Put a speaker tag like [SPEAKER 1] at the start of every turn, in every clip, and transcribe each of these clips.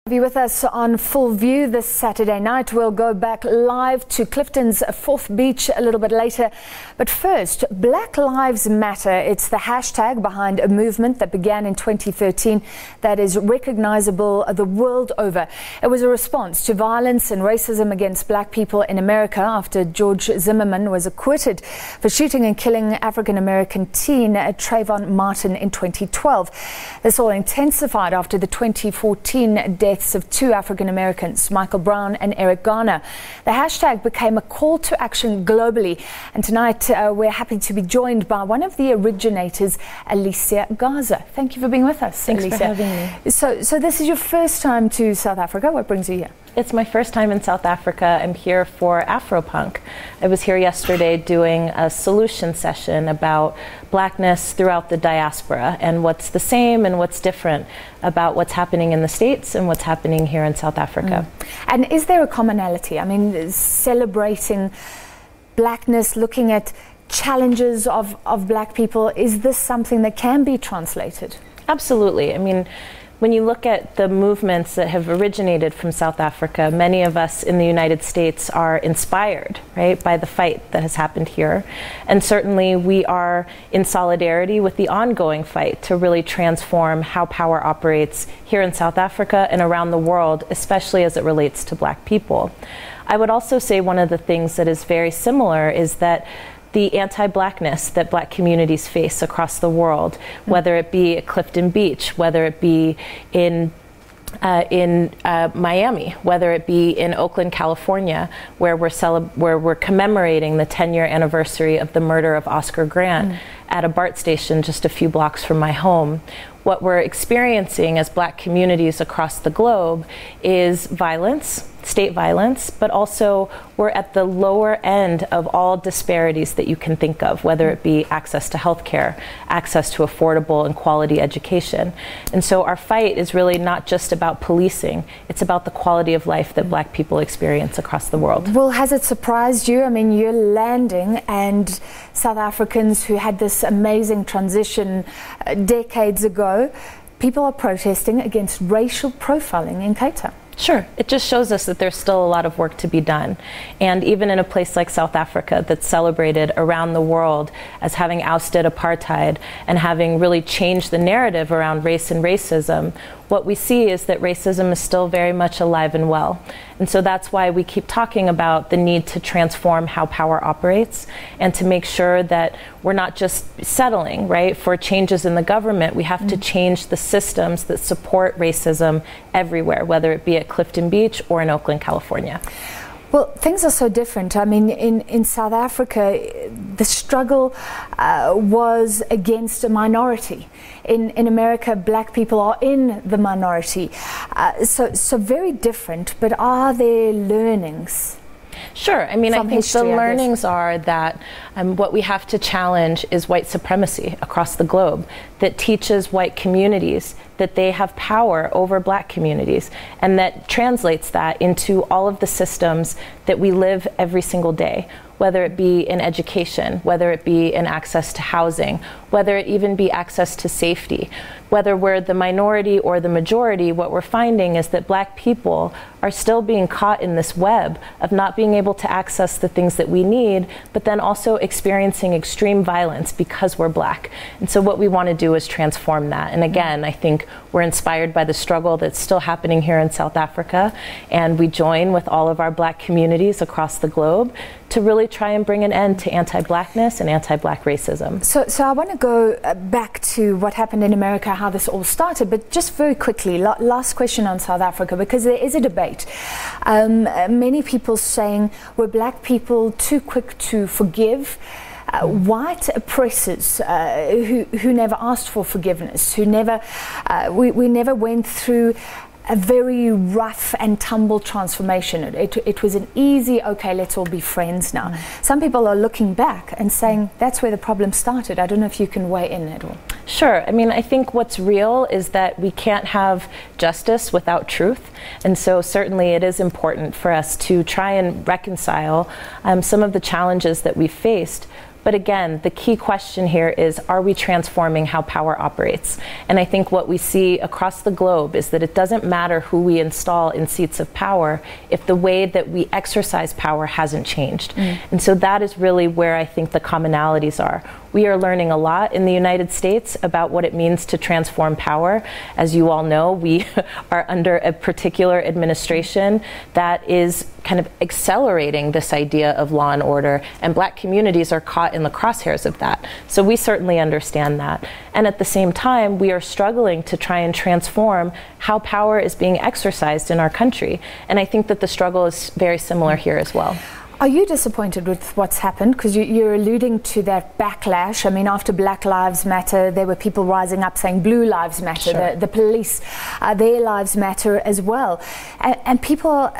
[SPEAKER 1] Be with us on Full View this Saturday night. We'll go back live to Clifton's Fourth Beach a little bit later. But first, Black Lives Matter. It's the hashtag behind a movement that began in 2013 that is recognizable the world over. It was a response to violence and racism against black people in America after George Zimmerman was acquitted for shooting and killing African-American teen Trayvon Martin in 2012. This all intensified after the 2014 deaths of two African Americans, Michael Brown and Eric Garner. The hashtag became a call to action globally, and tonight we're happy to be joined by one of the originators, Alicia Garza. Thank you for being with us.
[SPEAKER 2] Thanks
[SPEAKER 1] Alicia.
[SPEAKER 2] for having me.
[SPEAKER 1] So this is your first time to South Africa. What brings you here?
[SPEAKER 2] It's my first time in South Africa. I'm here for Afropunk. I was here yesterday doing a solution session about blackness throughout the diaspora and what's the same and what's different about what's happening in the States and what's happening here in South Africa.
[SPEAKER 1] And is there a commonality? I mean, celebrating blackness, looking at challenges of black people, is this something that can be translated?
[SPEAKER 2] Absolutely. I mean, when you look at the movements that have originated from South Africa, many of us in the United States are inspired, right, by the fight that has happened here. And certainly we are in solidarity with the ongoing fight to really transform how power operates here in South Africa and around the world, especially as it relates to black people. I would also say one of the things that is very similar is that the anti-blackness that black communities face across the world, whether it be at Clifton Beach, whether it be in Miami, whether it be in Oakland, California, where we're commemorating the 10-year anniversary of the murder of Oscar Grant at a BART station just a few blocks from my home. What we're experiencing as black communities across the globe is violence, state violence, but also we're at the lower end of all disparities that you can think of, whether it be access to healthcare, access to affordable and quality education. And so our fight is really not just about policing, it's about the quality of life that black people experience across the world.
[SPEAKER 1] Well, has it surprised you? I mean, you're landing and South Africans who had this amazing transition decades ago, people are protesting against racial profiling in Cape Town.
[SPEAKER 2] Sure. It just shows us that there's still a lot of work to be done. And even in a place like South Africa that's celebrated around the world as having ousted apartheid and having really changed the narrative around race and racism, what we see is that racism is still very much alive and well. And so that's why we keep talking about the need to transform how power operates and to make sure that we're not just settling, right, for changes in the government. We have to change the systems that support racism everywhere, whether it be at Clifton Beach or in Oakland, California.
[SPEAKER 1] Well, things are so different. I mean, in South Africa, the struggle was against a minority. In America, black people are in the minority. So very different, but are there learnings?
[SPEAKER 2] Sure. I mean, I think the learnings are that what we have to challenge is white supremacy across the globe that teaches white communities that they have power over black communities, and that translates that into all of the systems that we live every single day, whether it be in education, whether it be in access to housing, whether it even be access to safety. Whether we're the minority or the majority, what we're finding is that black people are still being caught in this web of not being able to access the things that we need, but then also experiencing extreme violence because we're black. And so what we want to do is transform that. And again, I think we're inspired by the struggle that's still happening here in South Africa, and we join with all of our black communities across the globe to really try and bring an end to anti-blackness and anti-black racism. So
[SPEAKER 1] I want to go back to what happened in America, how this all started, but just very quickly, last question on South Africa, because there is a debate. Many people saying, were black people too quick to forgive? White oppressors who never asked for forgiveness, who never, we never went through a very rough and tumble transformation. It was an easy, okay, let's all be friends now. Some people are looking back and saying that's where the problem started. I don't know if you can weigh in at all.
[SPEAKER 2] Sure. I mean, I think what's real is that we can't have justice without truth. And so certainly it is important for us to try and reconcile some of the challenges that we've faced. But again, the key question here is, are we transforming how power operates? And I think what we see across the globe is that it doesn't matter who we install in seats of power if the way that we exercise power hasn't changed. And so that is really where I think the commonalities are. We are learning a lot in the United States about what it means to transform power. As you all know, we are under a particular administration that is kind of accelerating this idea of law and order, and Black communities are caught in the crosshairs of that. So we certainly understand that. And at the same time, we are struggling to try and transform how power is being exercised in our country. And I think that the struggle is very similar here as well.
[SPEAKER 1] Are you disappointed with what's happened? Because you're alluding to that backlash. I mean, after Black Lives Matter, there were people rising up saying Blue Lives Matter,
[SPEAKER 2] Sure.
[SPEAKER 1] the police, their lives matter as well. And people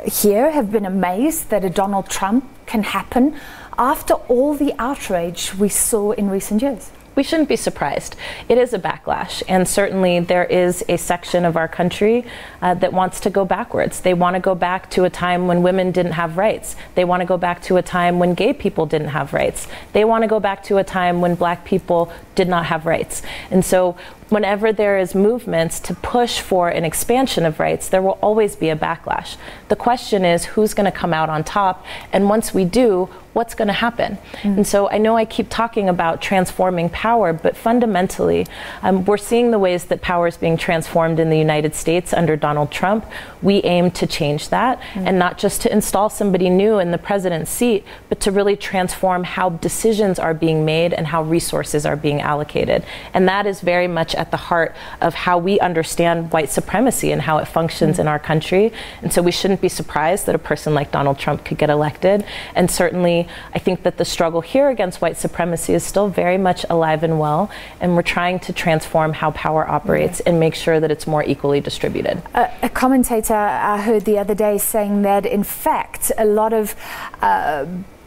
[SPEAKER 1] here have been amazed that a Donald Trump can happen after all the outrage we saw in recent years.
[SPEAKER 2] We shouldn't be surprised. It is a backlash, and certainly there is a section of our country that wants to go backwards. They want to go back to a time when women didn't have rights. They want to go back to a time when gay people didn't have rights. They want to go back to a time when Black people did not have rights. And so whenever there is movements to push for an expansion of rights, there will always be a backlash. The question is, who's going to come out on top? And once we do, what's going to happen? And so I know I keep talking about transforming power, but fundamentally, we're seeing the ways that power is being transformed in the United States under Donald Trump. We aim to change that, and not just to install somebody new in the president's seat, but to really transform how decisions are being made and how resources are being allocated. And that is very much at the heart of how we understand white supremacy and how it functions in our country. And so we shouldn't be surprised that a person like Donald Trump could get elected. And certainly, I think that the struggle here against white supremacy is still very much alive and well, and we're trying to transform how power operates and make sure that it's more equally distributed.
[SPEAKER 1] A commentator I heard the other day saying that, in fact, a lot of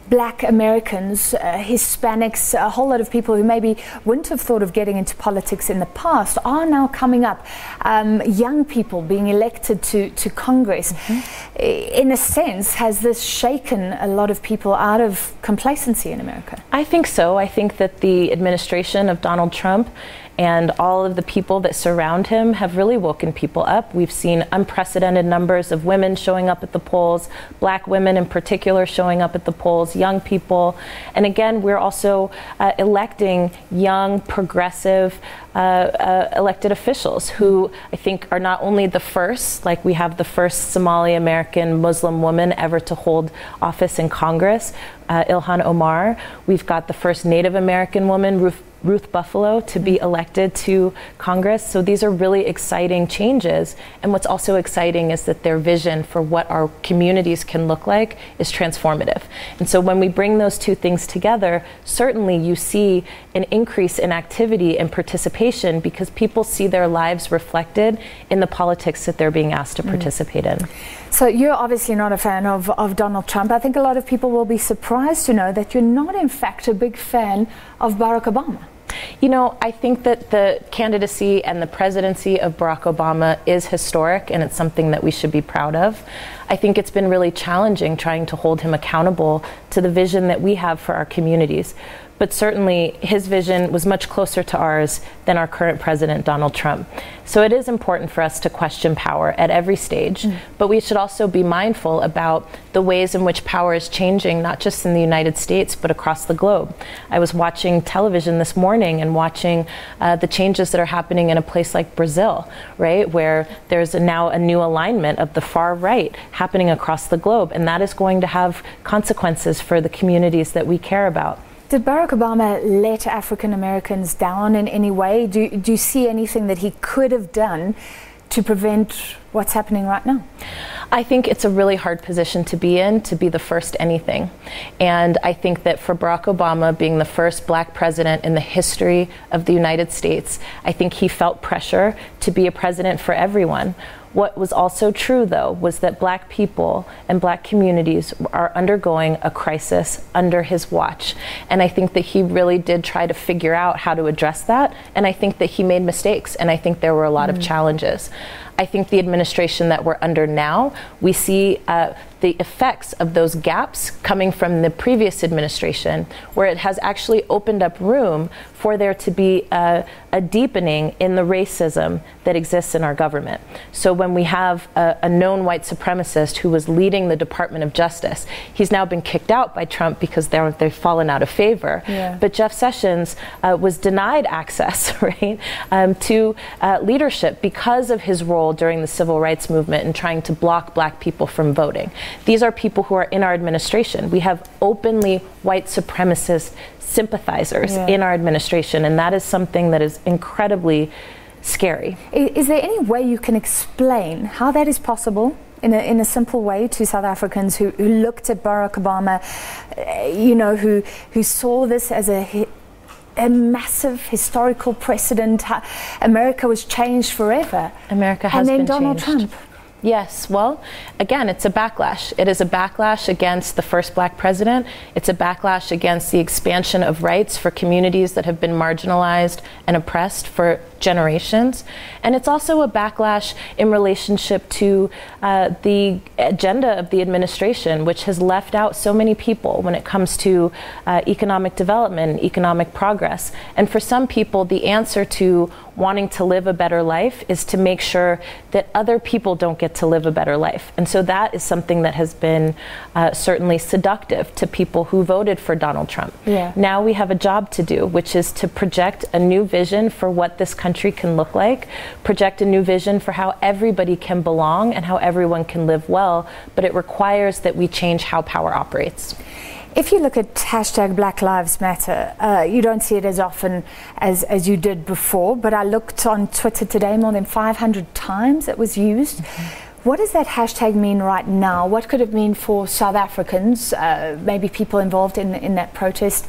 [SPEAKER 1] Black Americans, Hispanics, a whole lot of people who maybe wouldn't have thought of getting into politics in the past are now coming up. Young people being elected to Congress. In a sense, has this shaken a lot of people out of complacency in America?
[SPEAKER 2] I think so. I think that the administration of Donald Trump and all of the people that surround him have really woken people up. We've seen unprecedented numbers of women showing up at the polls, Black women in particular showing up at the polls, young people. And again, we're also electing young, progressive elected officials who I think are not only the first, like we have the first Somali American Muslim woman ever to hold office in Congress, Ilhan Omar. We've got the first Native American woman, Ruth Buffalo, to be elected to Congress. So these are really exciting changes. And what's also exciting is that their vision for what our communities can look like is transformative. And so when we bring those two things together, certainly you see an increase in activity and participation because people see their lives reflected in the politics that they're being asked to participate in.
[SPEAKER 1] So you're obviously not a fan of Donald Trump. I think a lot of people will be surprised to know that you're not, in fact, a big fan of Barack Obama.
[SPEAKER 2] You know, I think that the candidacy and the presidency of Barack Obama is historic, and it's something that we should be proud of. I think it's been really challenging trying to hold him accountable to the vision that we have for our communities. But certainly his vision was much closer to ours than our current president, Donald Trump. So it is important for us to question power at every stage, but we should also be mindful about the ways in which power is changing, not just in the United States, but across the globe. I was watching television this morning and watching the changes that are happening in a place like Brazil, right, where there's now a new alignment of the far right happening across the globe, and that is going to have consequences for the communities that we care about.
[SPEAKER 1] Did Barack Obama let African Americans down in any way? Do you see anything that he could have done to prevent what's happening right now?
[SPEAKER 2] I think it's a really hard position to be in, to be the first anything. And I think that for Barack Obama being the first Black president in the history of the United States, I think he felt pressure to be a president for everyone. What was also true, though, was that Black people and Black communities are undergoing a crisis under his watch. And I think that he really did try to figure out how to address that. And I think that he made mistakes. And I think there were a lot of challenges. I think the administration that we're under now, we see the effects of those gaps coming from the previous administration, where it has actually opened up room for there to be a deepening in the racism that exists in our government. So when we have a known white supremacist who was leading the Department of Justice, he's now been kicked out by Trump because they've fallen out of favor. Yeah. But Jeff Sessions was denied access, right, to leadership because of his role during the civil rights movement and trying to block black people from voting. These are people who are in our administration. We have openly white supremacist sympathizers in our administration, and that is something that is incredibly scary.
[SPEAKER 1] Is there any way you can explain how that is possible in a simple way to South Africans who looked at Barack Obama, you know, who saw this as a massive historical precedent? America was changed forever.
[SPEAKER 2] America has been changed.
[SPEAKER 1] And then Donald Trump.
[SPEAKER 2] Yes, well, again, it's a backlash. It is a backlash against the first black president. It's a backlash against the expansion of rights for communities that have been marginalized and oppressed for generations. And it's also a backlash in relationship to the agenda of the administration, which has left out so many people when it comes to economic development and economic progress. And for some people, the answer to wanting to live a better life is to make sure that other people don't get to live a better life. And so that is something that has been certainly seductive to people who voted for Donald Trump. Yeah. Now we have a job to do, which is to project a new vision for what this country can look like, project a new vision for how everybody can belong and how everyone can live well, but it requires that we change how power operates.
[SPEAKER 1] If you look at hashtag Black Lives Matter, you don't see it as often as you did before, but I looked on Twitter today, more than 500 times it was used. Mm-hmm. What does that hashtag mean right now? What could it mean for South Africans, maybe people involved in that protest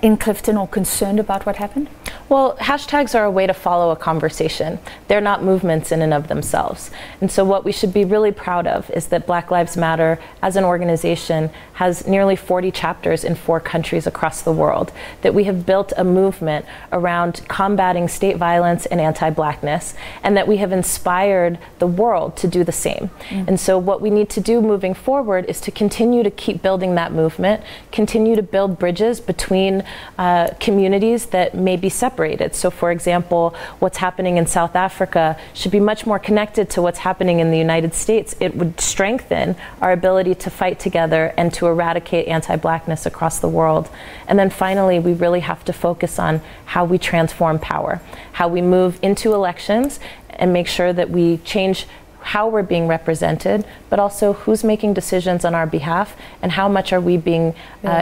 [SPEAKER 1] in Clifton or concerned about what happened?
[SPEAKER 2] Well, hashtags are a way to follow a conversation. They're not movements in and of themselves. And so what we should be really proud of is that Black Lives Matter as an organization has nearly 40 chapters in 4 countries across the world, that we have built a movement around combating state violence and anti-blackness, and that we have inspired the world to do the same. Mm. And so what we need to do moving forward is to continue to keep building that movement, continue to build bridges between communities that may be separated. So for example, what's happening in South Africa should be much more connected to what's happening in the United States. It would strengthen our ability to fight together and to eradicate anti-blackness across the world. And then finally, we really have to focus on how we transform power, how we move into elections and make sure that we change how we're being represented, but also who's making decisions on our behalf and how much are we being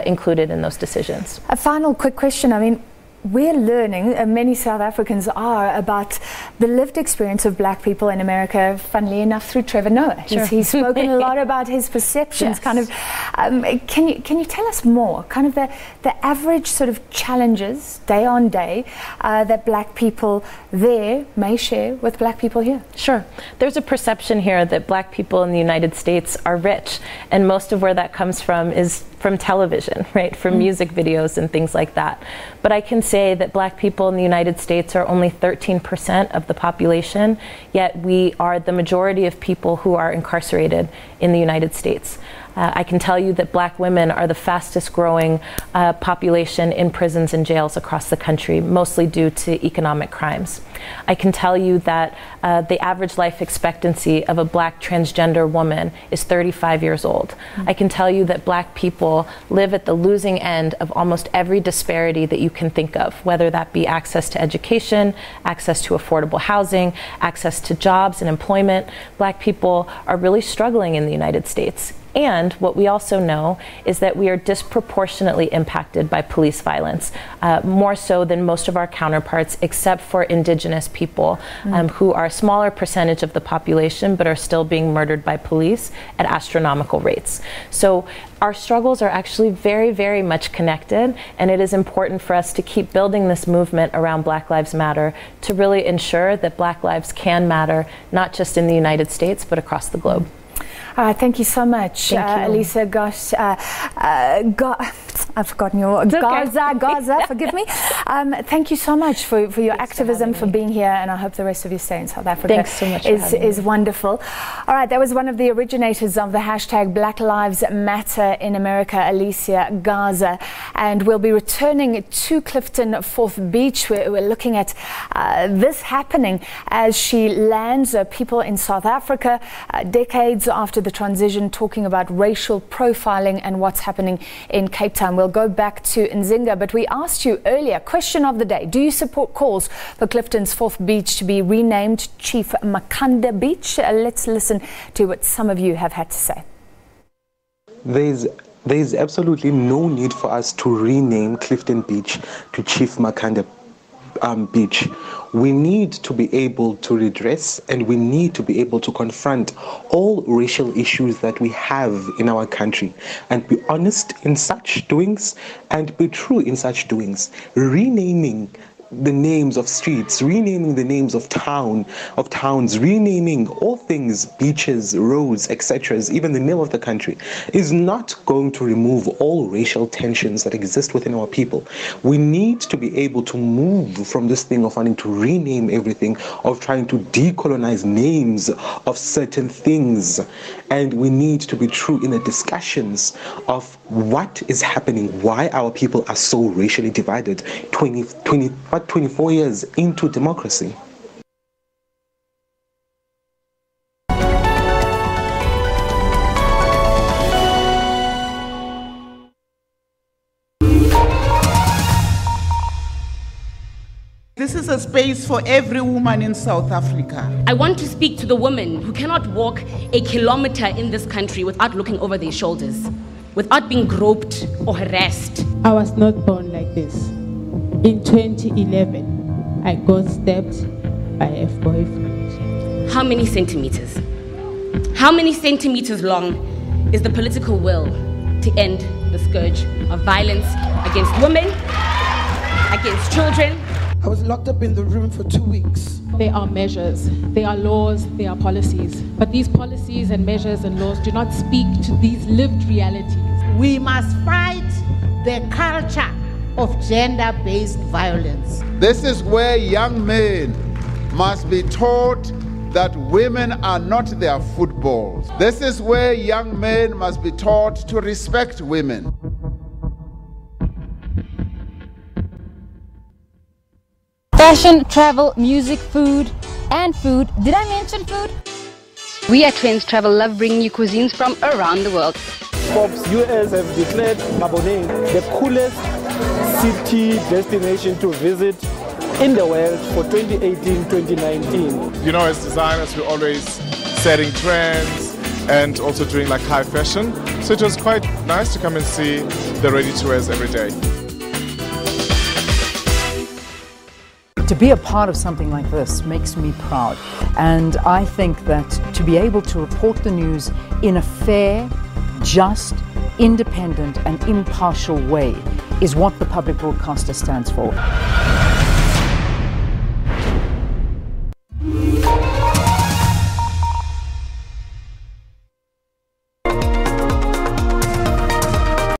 [SPEAKER 2] included in those decisions.
[SPEAKER 1] A final quick question. I mean, we're learning, many South Africans are, about the lived experience of black people in America, funnily enough, through Trevor Noah.
[SPEAKER 2] Sure.
[SPEAKER 1] He's spoken a lot about his perceptions. Yes. Kind of, can you tell us more, kind of the average sort of challenges, day on day, that black people there may share with black people here?
[SPEAKER 2] Sure. There's a perception here that black people in the United States are rich, and most of where that comes from is from television, right, from music videos and things like that. But I can say that black people in the United States are only 13% of the population, yet we are the majority of people who are incarcerated in the United States. I can tell you that black women are the fastest growing population in prisons and jails across the country, mostly due to economic crimes. I can tell you that the average life expectancy of a black transgender woman is 35 years old. Mm-hmm. I can tell you that black people live at the losing end of almost every disparity that you can think of, whether that be access to education, access to affordable housing, access to jobs and employment. Black people are really struggling in the United States. And what we also know is that we are disproportionately impacted by police violence, more so than most of our counterparts, except for indigenous people, who are a smaller percentage of the population, but are still being murdered by police at astronomical rates. So our struggles are actually very, very much connected, and it is important for us to keep building this movement around Black Lives Matter to really ensure that black lives can matter, not just in the United States, but across the globe.
[SPEAKER 1] Thank you so much,
[SPEAKER 2] Alicia
[SPEAKER 1] Garza. I've forgotten your Garza, forgive me. Thank you so much for your activism, for being here, and I hope the rest of your stay in South Africa
[SPEAKER 2] Thanks so much
[SPEAKER 1] is wonderful. All right, that was one of the originators of the hashtag Black Lives Matter in America, Alicia Garza, and we'll be returning to Clifton 4th Beach. We're looking at this happening as she lands people in South Africa decades after the transition, talking about racial profiling and what's happening in Cape Town. We'll go back to Nzinga, but we asked you earlier, question of the day, do you support calls for Clifton's 4th Beach to be renamed Chief Makanda Beach? Let's listen to what some of you have had to say.
[SPEAKER 3] There's absolutely no need for us to rename Clifton Beach to Chief Makanda Beach. We need to be able to redress, and we need to be able to confront all racial issues that we have in our country, and be honest in such doings and be true in such doings. Renaming the names of streets, renaming the names of towns, renaming all things, beaches, roads, etc., even the name of the country, is not going to remove all racial tensions that exist within our people. We need to be able to move from this thing of wanting to rename everything, of trying to decolonize names of certain things, and we need to be true in the discussions of what is happening, why our people are so racially divided 24 years into democracy.
[SPEAKER 4] This is a space for every woman in South Africa.
[SPEAKER 5] I want to speak to the women who cannot walk a kilometer in this country without looking over their shoulders, without being groped or harassed.
[SPEAKER 6] I was not born like this. In 2011, I got stabbed by a boyfriend.
[SPEAKER 5] How many centimeters? How many centimeters long is the political will to end the scourge of violence against women, against children?
[SPEAKER 7] I was locked up in the room for 2 weeks.
[SPEAKER 6] There are measures, there are laws, there are policies. But these policies and measures and laws do not speak to these lived realities.
[SPEAKER 8] We must fight the culture of gender-based violence.
[SPEAKER 9] This is where young men must be taught that women are not their footballs. This is where young men must be taught to respect women.
[SPEAKER 10] Fashion, travel, music, food, and food. Did I mention food?
[SPEAKER 11] We at Trends Travel love bringing you cuisines from around the world.
[SPEAKER 12] Forbes US have declared Gabon the coolest city destination to visit in the world for 2018-2019.
[SPEAKER 13] You know, as designers, we're always setting trends and also doing like high fashion. So it was quite nice to come and see the ready-to-wears every day.
[SPEAKER 14] To be a part of something like this makes me proud, and I think that to be able to report the news in a fair, just, independent and impartial way is what the public broadcaster stands for.